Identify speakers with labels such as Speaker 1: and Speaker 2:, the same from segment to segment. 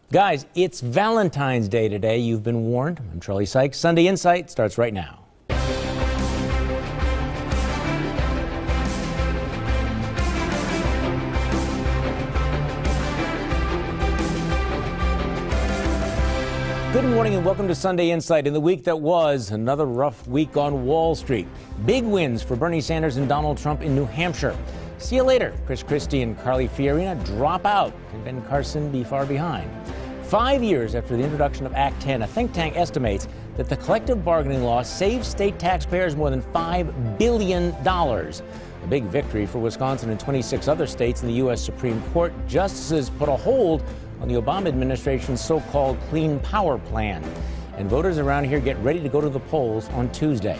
Speaker 1: Guys, it's Valentine's Day today. You've been warned. I'm Charlie Sykes. Sunday Insight starts right now. Good morning and welcome to Sunday Insight. In the week that was, another rough week on Wall Street. Big wins for Bernie Sanders and Donald Trump in New Hampshire. See you later. Chris Christie and Carly Fiorina drop out. Can Ben Carson be far behind? 5 years after the introduction of Act 10, a think tank estimates that the collective bargaining law saves state taxpayers more than $5 billion. A big victory for Wisconsin and 26 other states in the U.S. Supreme Court. Justices put a hold on the Obama administration's so-called Clean Power Plan. And voters around here get ready to go to the polls on Tuesday.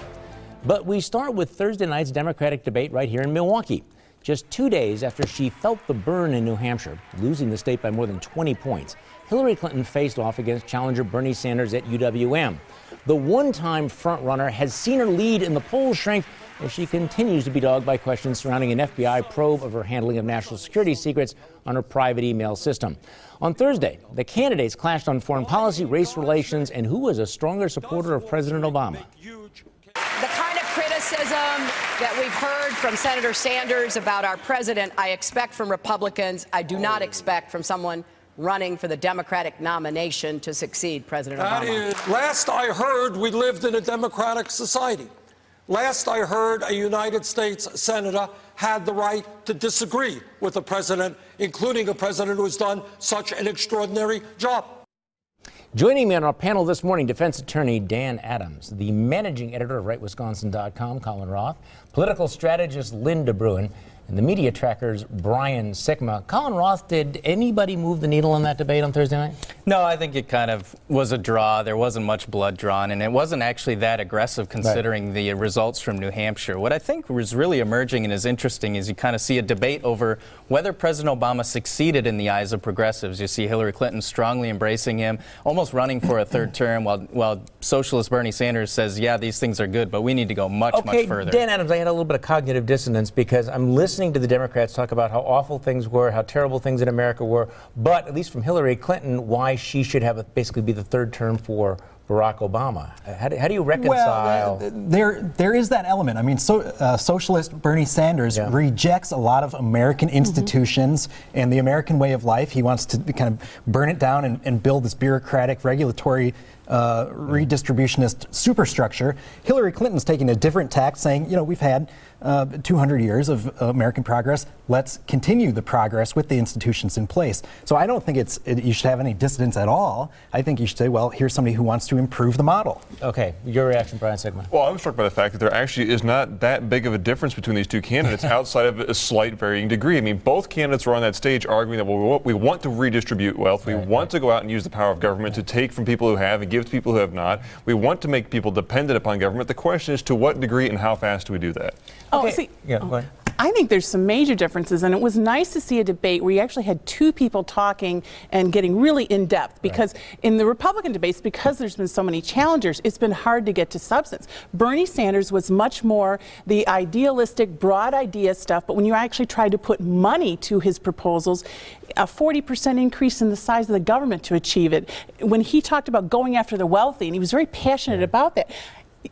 Speaker 1: But we start with Thursday night's Democratic debate right here in Milwaukee. Just 2 days after she felt the burn in New Hampshire, losing the state by more than 20 points, Hillary Clinton faced off against challenger Bernie Sanders at UWM. The one-time frontrunner has seen her lead in the polls shrink as she continues to be dogged by questions surrounding an FBI probe of her handling of national security secrets on her private email system. On Thursday, the candidates clashed on foreign policy, race relations, and who was a stronger supporter of President Obama.
Speaker 2: The kind of criticism that we've heard from Senator Sanders about our president, I expect from Republicans. I do not expect from someone running for the Democratic nomination to succeed President Obama.
Speaker 3: Last I heard, we lived in a democratic society. Last I heard, a United States senator had the right to disagree with the president, including a president who has done such an extraordinary job.
Speaker 1: Joining me on our panel this morning, defense attorney Dan Adams, the managing editor of RightWisconsin.com, Collin Roth, political strategist Lynne DeBruin, and the media tracker's Brian Sikma. Collin Roth, did anybody move the needle on that debate on Thursday night?
Speaker 4: No, I think it kind of was a draw. There wasn't much blood drawn, and it wasn't actually that aggressive considering the results from New Hampshire. What I think was really emerging and is interesting is you kind of see a debate over whether President Obama succeeded in the eyes of progressives. You see Hillary Clinton strongly embracing him, almost running for a third term, while socialist Bernie Sanders says, yeah, these things are good, but we need to go much further.
Speaker 1: Dan Adams, I had a little bit of cognitive dissonance because I'm listening to the Democrats talk about how awful things were, how terrible things in America were, but at least from Hillary Clinton, why she should have basically be the third term for Barack Obama. How do you reconcile?
Speaker 5: Well, there is that element. I mean, socialist Bernie Sanders rejects a lot of American institutions and the American way of life. He wants to kind of burn it down and build this bureaucratic, regulatory, redistributionist superstructure. Hillary Clinton's taking a different tack, saying, you know, we've had 200 years of American progress. Let's continue the progress with the institutions in place. So I don't think you should have any dissidence at all. I think you should say, well, here's somebody who wants to improve the model.
Speaker 1: Okay, your reaction, Brian Sikma.
Speaker 6: Well, I'm struck by the fact that there actually is not that big of a difference between these two candidates outside of a slight varying degree. I mean, both candidates were on that stage arguing that, well, we want to redistribute wealth. We want to go out and use the power of government to take from people who have and give to people who have not. We want to make people dependent upon government. The question is to what degree and how fast do we do that?
Speaker 7: Oh, see, go ahead. I think there's some major differences, and it was nice to see a debate where you actually had two people talking and getting really in depth, because in the Republican debates, because there's been so many challengers, it's been hard to get to substance. Bernie Sanders was much more the idealistic, broad idea stuff, but when you actually tried to put money to his proposals, a 40% increase in the size of the government to achieve it, when he talked about going after the wealthy, and he was very passionate about that.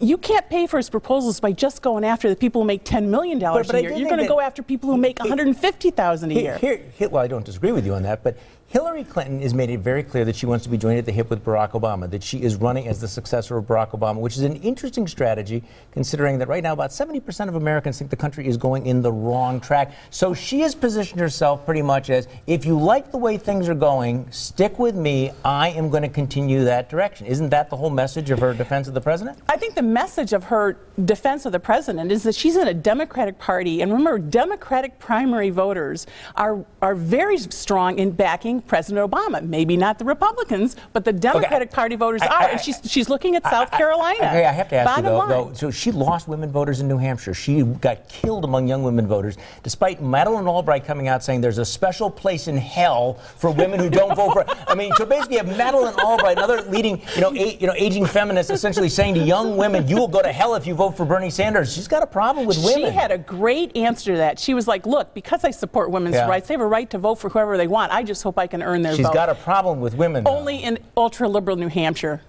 Speaker 7: You can't pay for his proposals by just going after the people who make $10 million a year. You're going to go after people who make $150,000 a year.
Speaker 1: Well, I don't disagree with you on that, but Hillary Clinton has made it very clear that she wants to be joined at the hip with Barack Obama, that she is running as the successor of Barack Obama, which is an interesting strategy considering that right now about 70% of Americans think the country is going in the wrong track. So she has positioned herself pretty much as, if you like the way things are going, stick with me, I am going to continue that direction. Isn't that the whole message of her defense of the president?
Speaker 7: I think the message of her defense of the president is that she's in a Democratic Party, and remember, Democratic primary voters are very strong in backing President Obama. Maybe not the Republicans, but the Democratic Party voters are. And she's looking at South Carolina.
Speaker 1: Okay, I have to ask you though, so she lost women voters in New Hampshire. She got killed among young women voters, despite Madeleine Albright coming out saying there's a special place in hell for women who don't vote for. I mean, so basically you have Madeleine Albright, another leading, aging feminist, essentially saying to young women, you will go to hell if you vote for Bernie Sanders. She's got a problem with women.
Speaker 7: She had a great answer to that. She was like, look, because I support women's rights, they have a right to vote for whoever they want. I just hope I qualify can earn their vote.
Speaker 1: She's got a problem with women, though.
Speaker 7: Only in ultra-liberal New Hampshire.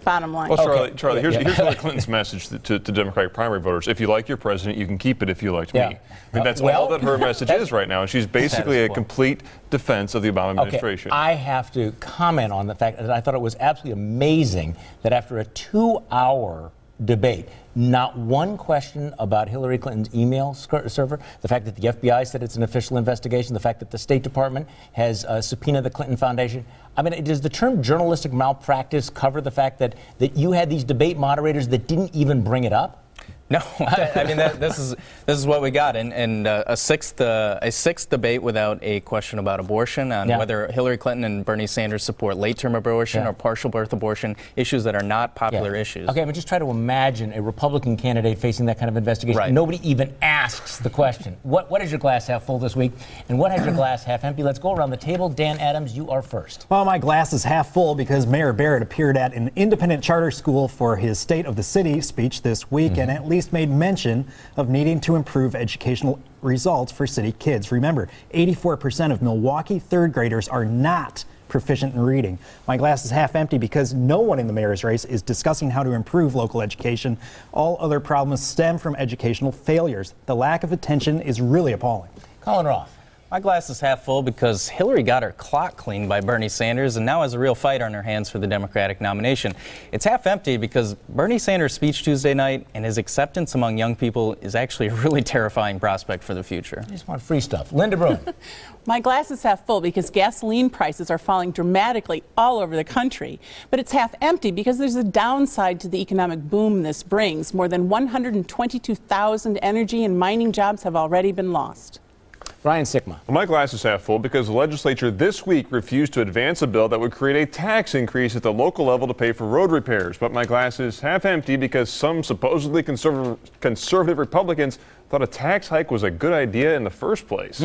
Speaker 7: Bottom line.
Speaker 6: Well, Charlie, here's Hillary Clinton's message to Democratic primary voters. If you like your president, you can keep it if you liked me. I mean, that's all that her message is right now. And she's basically a complete defense of the Obama administration.
Speaker 1: I have to comment on the fact that I thought it was absolutely amazing that after a 2-hour debate, not one question about Hillary Clinton's email server, the fact that the FBI said it's an official investigation, the fact that the State Department has subpoenaed the Clinton Foundation. I mean, does the term journalistic malpractice cover the fact that you had these debate moderators that didn't even bring it up?
Speaker 4: No, I mean this is what we got, and a sixth debate without a question about abortion on whether Hillary Clinton and Bernie Sanders support late-term abortion or partial birth abortion, issues that are not popular issues.
Speaker 1: Okay, but just try to imagine a Republican candidate facing that kind of investigation.
Speaker 4: Right.
Speaker 1: Nobody even asks the question. What is your glass half full this week, and what has your glass half empty? Let's go around the table. Dan Adams, you are first.
Speaker 5: Well, my glass is half full because Mayor Barrett appeared at an independent charter school for his State of the City speech this week, and at least made mention of needing to improve educational results for city kids. Remember, 84% of Milwaukee third graders are not proficient in reading. My glass is half empty because no one in the mayor's race is discussing how to improve local education. All other problems stem from educational failures. The lack of attention is really appalling.
Speaker 1: Collin Roth.
Speaker 4: My glass is half full because Hillary got her clock cleaned by Bernie Sanders and now has a real fight on her hands for the Democratic nomination. It's half empty because Bernie Sanders' speech Tuesday night and his acceptance among young people is actually a really terrifying prospect for the future.
Speaker 1: I just want free stuff. Lynne DeBruin.
Speaker 7: My glass is half full because gasoline prices are falling dramatically all over the country. But it's half empty because there's a downside to the economic boom this brings. More than 122,000 energy and mining jobs have already been lost.
Speaker 1: Brian Sikma.
Speaker 6: Well, my glass is half full because the legislature this week refused to advance a bill that would create a tax increase at the local level to pay for road repairs. But my glass is half empty because some supposedly conservative Republicans thought a tax hike was a good idea in the first place.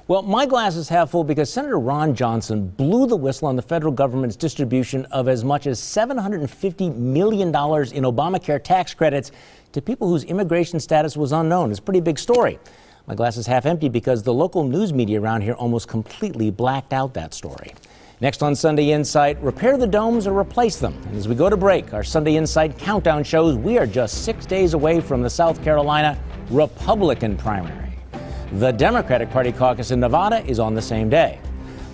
Speaker 1: Well, my glass is half full because Senator Ron Johnson blew the whistle on the federal government's distribution of as much as $750 million in Obamacare tax credits to people whose immigration status was unknown. It's a pretty big story. My glass is half empty because the local news media around here almost completely blacked out that story. Next on Sunday Insight, repair the domes or replace them. And as we go to break, our Sunday Insight countdown shows we are just 6 days away from the South Carolina Republican primary. The Democratic Party caucus in Nevada is on the same day.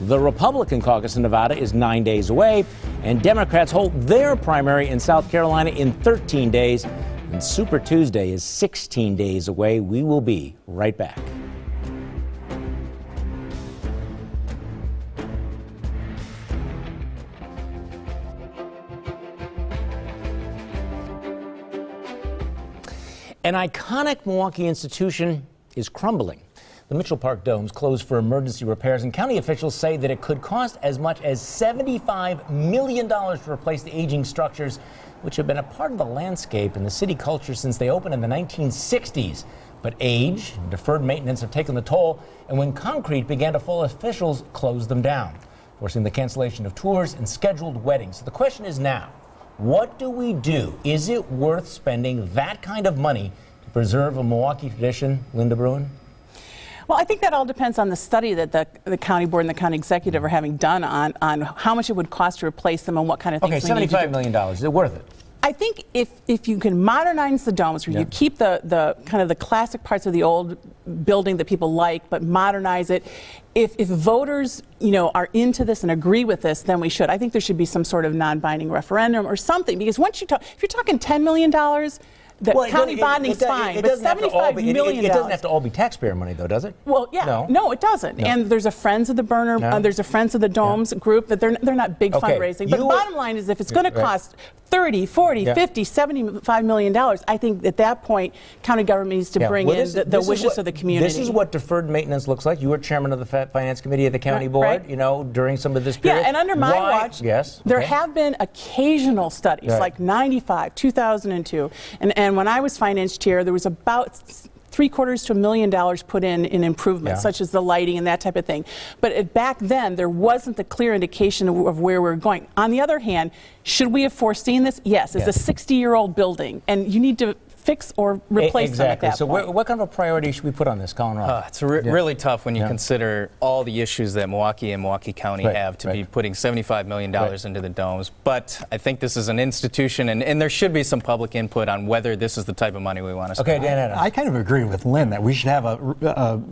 Speaker 1: The Republican caucus in Nevada is 9 days away, and Democrats hold their primary in South Carolina in 13 days. And Super Tuesday is 16 days away. We will be right back. An iconic Milwaukee institution is crumbling. The Mitchell Park domes closed for emergency repairs, and county officials say that it could cost as much as $75 million to replace the aging structures, which have been a part of the landscape and the city culture since they opened in the 1960s. But age and deferred maintenance have taken the toll, and when concrete began to fall, officials closed them down, forcing the cancellation of tours and scheduled weddings. So the question is now, what do we do? Is it worth spending that kind of money to preserve a Milwaukee tradition? Lynne DeBruin?
Speaker 7: Well, I think that all depends on the study that the county board and the county executive are having done on how much it would cost to replace them and what kind of things we need to do.
Speaker 1: $75 million. Is it worth it?
Speaker 7: I think if you can modernize the domes, where you keep the kind of the classic parts of the old building that people like, but modernize it, if voters, are into this and agree with this, then we should. I think there should be some sort of non-binding referendum or something, because once if you're talking $10 million, the county bonding's fine, but $75 million.
Speaker 1: It doesn't have to all be taxpayer money, though, does it?
Speaker 7: Well, yeah, no, it doesn't. No. And there's a Friends of the Burner, there's a Friends of the Domes group that they're not big fundraising. But the bottom line is, if it's going to cost $30, $40, $50, $75 million, I think at that point, county government needs to bring in the wishes of the community.
Speaker 1: This is what deferred maintenance looks like. You were chairman of the Finance Committee of the county board, during some of this period.
Speaker 7: Yeah, and under my watch, there have been occasional studies, like 95, 2002, and when I was finance chair, there was about $750,000 to $1 million put in improvements, such as the lighting and that type of thing. But back then, there wasn't the clear indication of where we're going. On the other hand, should we have foreseen this? Yes. It's a 60-year-old building, and you need to fix or replace them at that
Speaker 1: so
Speaker 7: point.
Speaker 1: what kind of a priority should we put on this, Collin Roth?
Speaker 4: It's really tough when you consider all the issues that Milwaukee and Milwaukee County have to be putting $75 million into the domes. But I think this is an institution, and there should be some public input on whether this is the type of money we want to spend.
Speaker 1: Okay, Dan Adams.
Speaker 5: I kind of agree with Lynn that we should have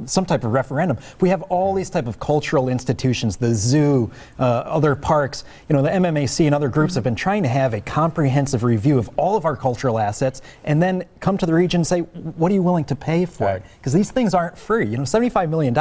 Speaker 5: some type of referendum. We have all these type of cultural institutions, the zoo, other parks. You know, the MMAC and other groups have been trying to have a comprehensive review of all of our cultural assets, and then come to the region and say, what are you willing to pay for it? Because these things aren't free. You know, $75 million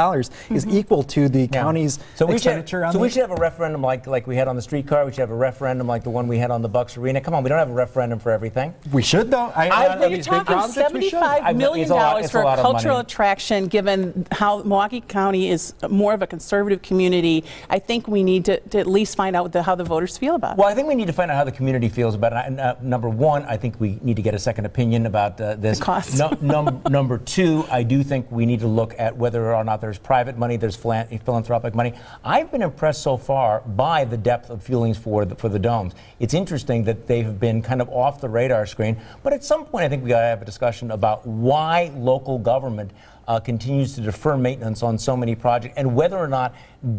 Speaker 5: is equal to the county's expenditure on
Speaker 1: we should have a referendum like we had on the streetcar. We should have a referendum like the one we had on the Bucks Arena. Come on, we don't have a referendum for everything.
Speaker 5: We should, though.
Speaker 7: You're talking $75 million for a cultural attraction, given how Milwaukee County is more of a conservative community. I think we need to at least find out how the voters feel about it.
Speaker 1: Well, I think we need to find out how the community feels about it. Number one, I think we need to get a second opinion about this.
Speaker 7: The cost.
Speaker 1: Number two, I do think we need to look at whether or not there's private money, there's philanthropic money. I've been impressed so far by the depth of feelings for the domes. It's interesting that they've been kind of off the radar screen, but at some point I think we got to have a discussion about why local government continues to defer maintenance on so many projects, and whether or not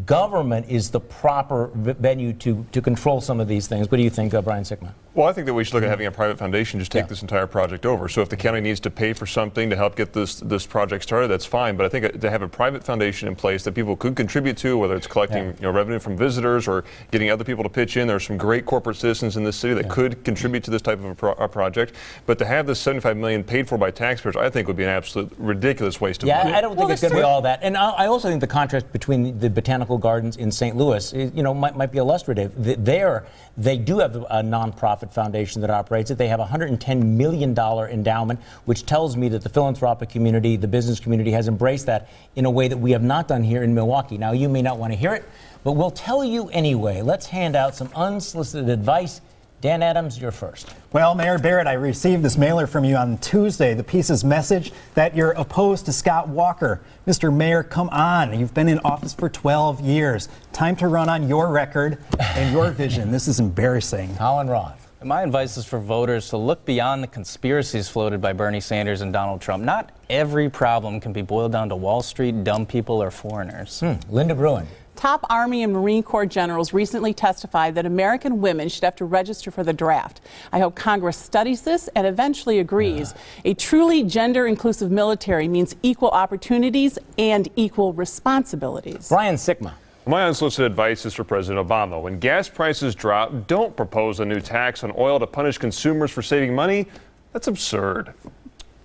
Speaker 1: government is the proper venue to control some of these things. What do you think, Brian Sikma?
Speaker 6: Well, I think that we should look at having a private foundation just take this entire project over. So if the county needs to pay for something to help get this project started, that's fine. But I think to have a private foundation in place that people could contribute to, whether it's collecting revenue from visitors or getting other people to pitch in. There are some great corporate citizens in this city that could contribute to this type of a project. But to have this $75 million paid for by taxpayers, I think would be an absolute ridiculous waste of money.
Speaker 1: I don't think it's going to be all that. And I also think the contrast between the botanical gardens in St. Louis, might be illustrative. They do have a nonprofit foundation that operates it. They have a $110 million endowment, which tells me that the philanthropic community, the business community, has embraced that in a way that we have not done here in Milwaukee. Now, you may not want to hear it, but we'll tell you anyway. Let's hand out some unsolicited advice. Dan Adams, you're first.
Speaker 5: Well, Mayor Barrett, I received this mailer from you on Tuesday. The piece's message that you're opposed to Scott Walker. Mr. Mayor, come on. You've been in office for 12 years. Time to run on your record and your vision. This is embarrassing.
Speaker 1: Collin Roth.
Speaker 4: My advice is for voters to look beyond the conspiracies floated by Bernie Sanders and Donald Trump. Not every problem can be boiled down to Wall Street, dumb people, or foreigners.
Speaker 1: Lynne DeBruin.
Speaker 7: Top Army and Marine Corps generals recently testified that American women should have to register for the draft. I hope Congress studies this and eventually agrees. A truly gender-inclusive military means equal opportunities and equal responsibilities.
Speaker 1: Brian Sikma.
Speaker 6: My unsolicited advice is for President Obama. When gas prices drop, don't propose a new tax on oil to punish consumers for saving money. That's absurd.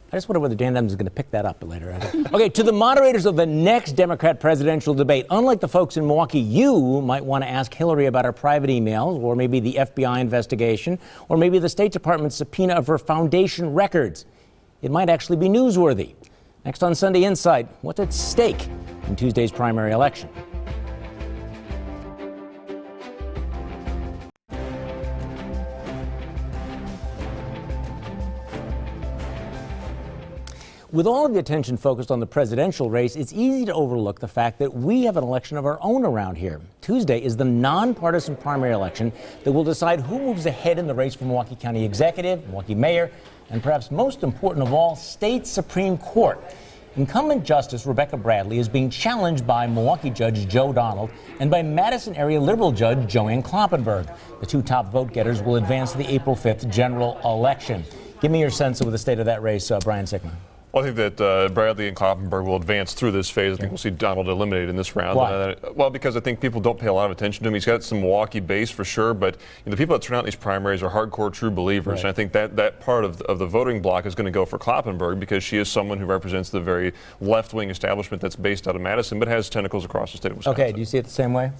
Speaker 1: I just wonder whether Dan Adams is going to pick that up later. Okay, to the moderators of the next Democrat presidential debate, unlike the folks in Milwaukee, you might want to ask Hillary about her private emails, or maybe the FBI investigation, or maybe the State Department's subpoena of her foundation records. It might actually be newsworthy. Next on Sunday Insight, what's at stake in Tuesday's primary election? With all of the attention focused on the presidential race, it's easy to overlook the fact that we have an election of our own around here. Tuesday is the nonpartisan primary election that will decide who moves ahead in the race for Milwaukee County Executive, Milwaukee Mayor, and perhaps most important of all, State Supreme Court. Incumbent Justice Rebecca Bradley is being challenged by Milwaukee Judge Joe Donald and by Madison area Liberal Judge Joanne Kloppenburg. The two top vote-getters will advance to the April 5th general election. Give me your sense of the state of that race, Brian Sikma.
Speaker 6: Well, I think that Bradley and Kloppenburg will advance through this phase. I think we'll see Donald eliminated in this round.
Speaker 1: Why?
Speaker 6: Well, because I think people don't pay a lot of attention to him. He's got some Milwaukee base for sure, but the people that turn out in these primaries are hardcore true believers. And I think that part of the voting block is going to go for Kloppenburg because she is someone who represents the very left-wing establishment that's based out of Madison, but has tentacles across the state of Wisconsin.
Speaker 1: Okay, do you see it the same way?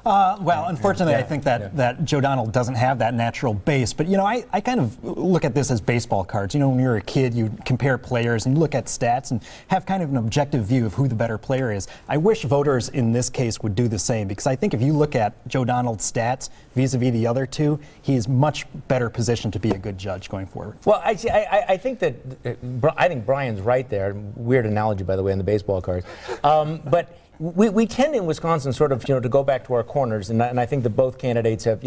Speaker 5: Well, unfortunately, I think that Joe Donald doesn't have that natural base. But, I kind of look at this as baseball cards. When you're a kid, you compare players and look at stats and have kind of an objective view of who the better player is. I wish voters in this case would do the same, because I think if you look at Joe Donald's stats vis-a-vis the other two, he's much better positioned to be a good judge going forward.
Speaker 1: Well, I think Brian's right there. Weird analogy, by the way, in the baseball cards. But we tend in Wisconsin sort of, to go back to our corners, and I think that both candidates have,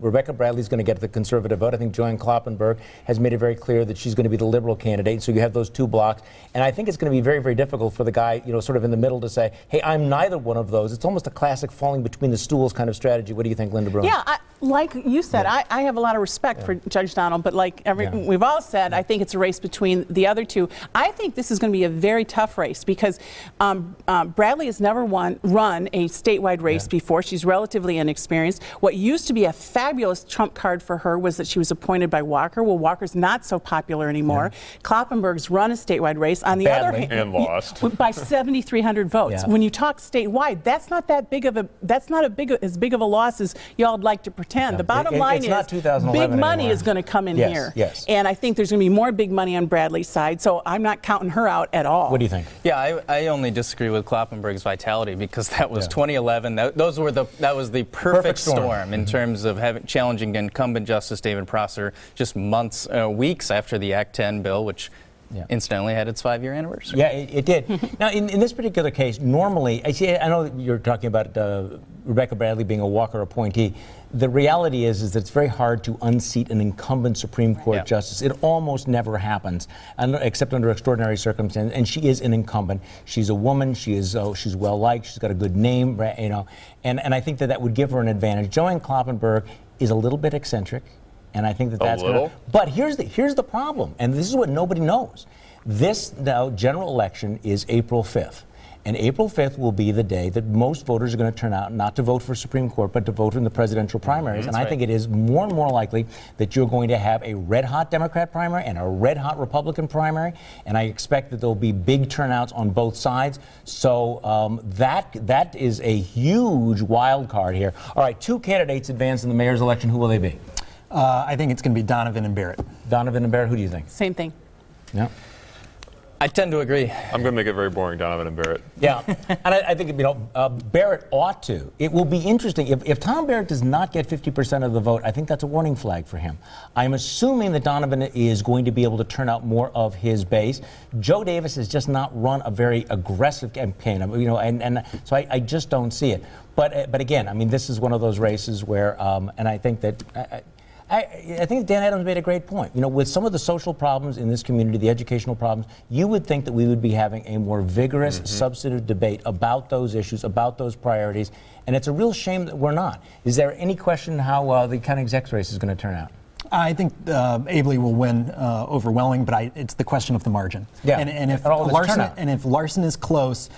Speaker 1: Rebecca Bradley's going to get the conservative vote. I think Joanne Kloppenburg has made it very clear that she's going to be the liberal candidate. So you have those two blocks. And I think it's going to be very, very difficult for the guy, sort of in the middle to say, hey, I'm neither one of those. It's almost a classic falling between the stools kind of strategy. What do you think, Lynne DeBruin?
Speaker 7: Yeah, like you said, I have a lot of respect for Judge Donald, but like we've all said, I think it's a race between the other two. I think this is going to be a very tough race because Bradley has never run a statewide race before. She's relatively inexperienced. What used to be a fabulous trump card for her was that she was appointed by Walker. Well, Walker's not so popular anymore. Kloppenburg's run a statewide race. On the other hand,
Speaker 6: and lost
Speaker 7: by 7,300 votes. When you talk statewide, that's not that big of a as big of a loss as y'all would like to pretend. The bottom line is big money is going to come in here. And I think there's going to be more big money on Bradley's side, so I'm not counting her out at all.
Speaker 1: What do you think?
Speaker 4: Yeah, I only disagree with Kloppenburg's vitality because that was 2011. That was the perfect storm in terms of challenging incumbent Justice David Prosser just weeks after the Act 10 bill, which incidentally had its 5-year anniversary.
Speaker 1: Yeah, it did. Now, in this particular case, normally, I know that you're talking about Rebecca Bradley being a Walker appointee. The reality is that it's very hard to unseat an incumbent Supreme Court justice. It almost never happens, except under extraordinary circumstances. And she is an incumbent. She's a woman. She's well liked. She's got a good name, And I think that would give her an advantage. Joanne Kloppenburg is a little bit eccentric. And I think that's going to. But here's the problem, and this is what nobody knows. This general election is April 5th. And April 5th will be the day that most voters are going to turn out not to vote for Supreme Court, but to vote in the presidential primaries. And I think it is more and more likely that you're going to have a red-hot Democrat primary and a red-hot Republican primary. And I expect that there'll be big turnouts on both sides. So that is a huge wild card here. All right, two candidates advance in the mayor's election. Who will they be?
Speaker 5: I think it's going to be Donovan and Barrett.
Speaker 1: Donovan and Barrett, who do you think?
Speaker 7: Same thing.
Speaker 1: Yeah.
Speaker 4: I tend to agree.
Speaker 6: I'm going to make it very boring, Donovan and Barrett.
Speaker 1: Yeah, and I think Barrett ought to. It will be interesting. If Tom Barrett does not get 50% of the vote, I think that's a warning flag for him. I'm assuming that Donovan is going to be able to turn out more of his base. Joe Davis has just not run a very aggressive campaign, and so I just don't see it. But again, I mean, this is one of those races where, and I think that. I think Dan Adams made a great point. With some of the social problems in this community, the educational problems, you would think that we would be having a more vigorous, substantive debate about those issues, about those priorities, and it's a real shame that we're not. Is there any question how the county exec race is going to turn out?
Speaker 5: I think Abley will win overwhelming, but it's the question of the margin.
Speaker 1: Yeah.
Speaker 5: And if Larson is close,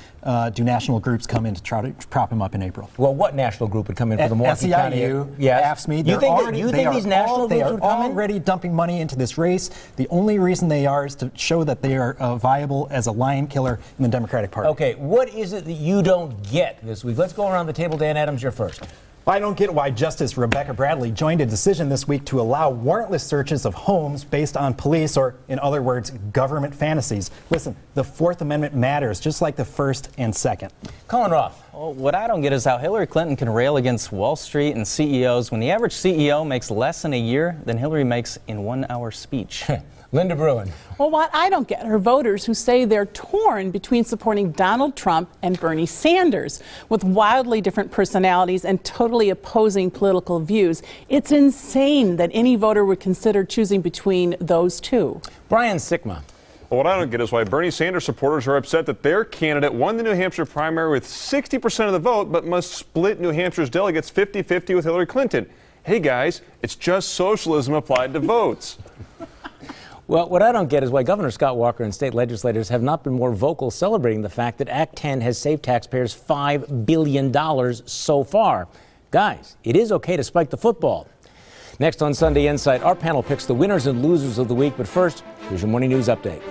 Speaker 5: do national groups come in to try to prop him up in April?
Speaker 1: Well, what national group would come in for the Milwaukee County?
Speaker 5: SEIU, AFSCME.
Speaker 1: You think these national groups would come in?
Speaker 5: They are already dumping money into this race. The only reason they are is to show that they are viable as a lion killer in the Democratic Party.
Speaker 1: Okay, what is it that you don't get this week? Let's go around the table. Dan Adams, you're first.
Speaker 5: I don't get why Justice Rebecca Bradley joined a decision this week to allow warrantless searches of homes based on police, or in other words, government fantasies. Listen, the Fourth Amendment matters, just like the First and Second.
Speaker 1: Collin Roth.
Speaker 4: Well, what I don't get is how Hillary Clinton can rail against Wall Street and CEOs when the average CEO makes less in a year than Hillary makes in 1 hour speech.
Speaker 1: Lynne DeBruin.
Speaker 7: Well, what I don't get are voters who say they're torn between supporting Donald Trump and Bernie Sanders, with wildly different personalities and totally opposing political views. It's insane that any voter would consider choosing between those two.
Speaker 1: Brian Sikma.
Speaker 6: Well, what I don't get is why Bernie Sanders supporters are upset that their candidate won the New Hampshire primary with 60% of the vote, but must split New Hampshire's delegates 50-50 with Hillary Clinton. Hey, guys, it's just socialism applied to votes.
Speaker 1: Well, what I don't get is why Governor Scott Walker and state legislators have not been more vocal celebrating the fact that Act 10 has saved taxpayers $5 billion so far. Guys, it is okay to spike the football. Next on Sunday Insight, our panel picks the winners and losers of the week. But first, here's your morning news update.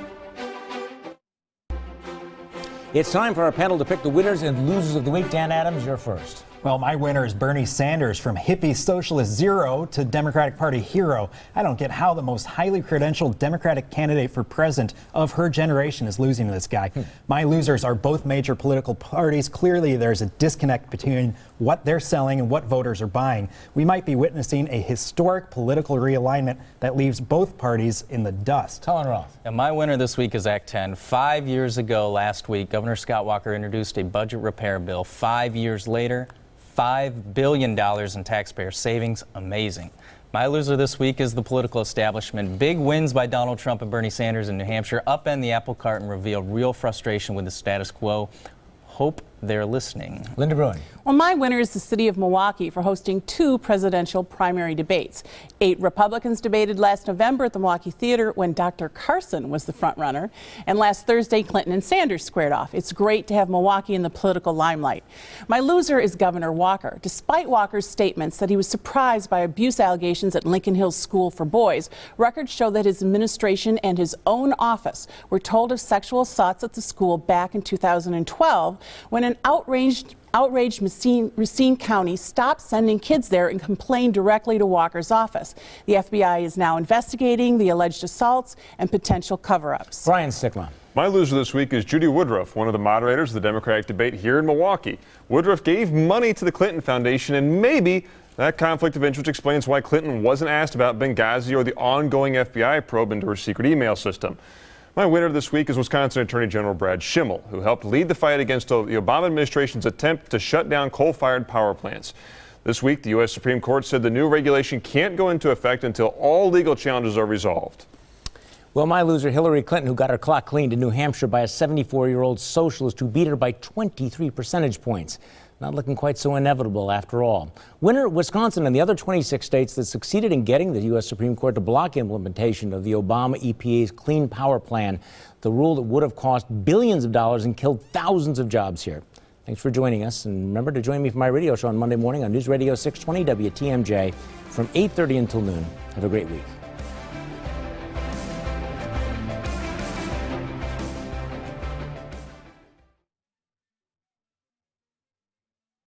Speaker 1: It's time for our panel to pick the winners and losers of the week. Dan Adams, you're first.
Speaker 5: Well, my winner is Bernie Sanders, from hippie socialist zero to Democratic Party hero. I don't get how the most highly credentialed Democratic candidate for president of her generation is losing to this guy. My losers are both major political parties. Clearly, there's a disconnect between what they're selling and what voters are buying. We might be witnessing a historic political realignment that leaves both parties in the dust.
Speaker 1: Collin Roth.
Speaker 4: And my winner this week is Act 10. 5 years ago last week, Governor Scott Walker introduced a budget repair bill. 5 years later, $5 billion in taxpayer savings. Amazing. My loser this week is the political establishment. Big wins by Donald Trump and Bernie Sanders in New Hampshire upend the apple cart and reveal real frustration with the status quo. Hope they're listening.
Speaker 1: Lynne DeBruin.
Speaker 7: Well, my winner is the city of Milwaukee for hosting 2 presidential primary debates. 8 Republicans debated last November at the Milwaukee Theater when Dr. Carson was the front runner. And last Thursday, Clinton and Sanders squared off. It's great to have Milwaukee in the political limelight. My loser is Governor Walker. Despite Walker's statements that he was surprised by abuse allegations at Lincoln Hills School for Boys, records show that his administration and his own office were told of sexual assaults at the school back in 2012 when an outraged Racine County stopped sending kids there and complained directly to Walker's office. The FBI is now investigating the alleged assaults and potential cover-ups.
Speaker 1: Brian Sikma.
Speaker 6: My loser this week is Judy Woodruff, one of the moderators of the Democratic debate here in Milwaukee. Woodruff gave money to the Clinton Foundation, and maybe that conflict of interest explains why Clinton wasn't asked about Benghazi or the ongoing FBI probe into her secret email system. My winner this week is Wisconsin Attorney General Brad Schimmel, who helped lead the fight against the Obama administration's attempt to shut down coal-fired power plants. This week, the U.S. Supreme Court said the new regulation can't go into effect until all legal challenges are resolved.
Speaker 1: Well, my loser, Hillary Clinton, who got her clock cleaned in New Hampshire by a 74-year-old socialist who beat her by 23 percentage points. Not looking quite so inevitable after all. Winner, Wisconsin and the other 26 states that succeeded in getting the U.S. Supreme Court to block implementation of the Obama EPA's Clean Power Plan, the rule that would have cost billions of dollars and killed thousands of jobs here. Thanks for joining us, and remember to join me for my radio show on Monday morning on News Radio 620 WTMJ from 8:30 until noon. Have a great week.